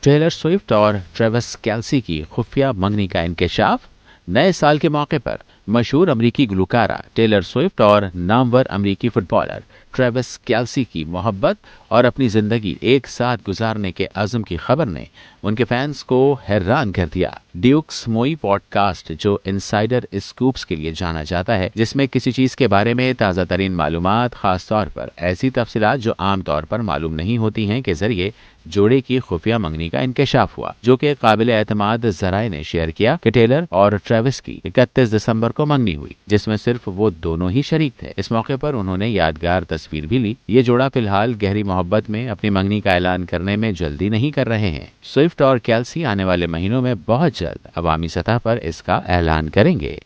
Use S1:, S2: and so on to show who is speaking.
S1: Taylor Swift और Travis Kelsey की खुफिया मंगनी का इंकशाफ। नए साल के मौके पर मशहूर अमरीकी गुलकारा टेलर स्विफ्ट और नामवर अमरीकी फुटबॉलर ट्रेविस केल्सी की मोहब्बत और अपनी जिंदगी एक साथ गुजारने के अज़्म की खबर ने उनके फैंस को हैरान कर दिया। ड्यूक्स मोई पॉडकास्ट, जो इनसाइडर स्कूप्स के लिए जाना जाता है, जिसमें किसी चीज के बारे में ताज़ा तरीन मालूमात, खास तौर पर ऐसी तफसीलात जो आमतौर पर मालूम नहीं होती हैं, के जरिए जोड़े की खुफिया मंगनी का इंकशाफ हुआ, जो कि काबिल एतमाद जराए ने शेयर किया कि टेलर और ट्रेविस की 31 दिसंबर को मंगनी हुई, जिसमें सिर्फ वो दोनों ही शरीक थे। इस मौके पर उन्होंने यादगार तस्वीर भी ली। ये जोड़ा फिलहाल गहरी मोहब्बत में अपनी मंगनी का ऐलान करने में जल्दी नहीं कर रहे हैं। स्विफ्ट और केल्सी आने वाले महीनों में बहुत जल्द अवामी सतह पर इसका ऐलान करेंगे।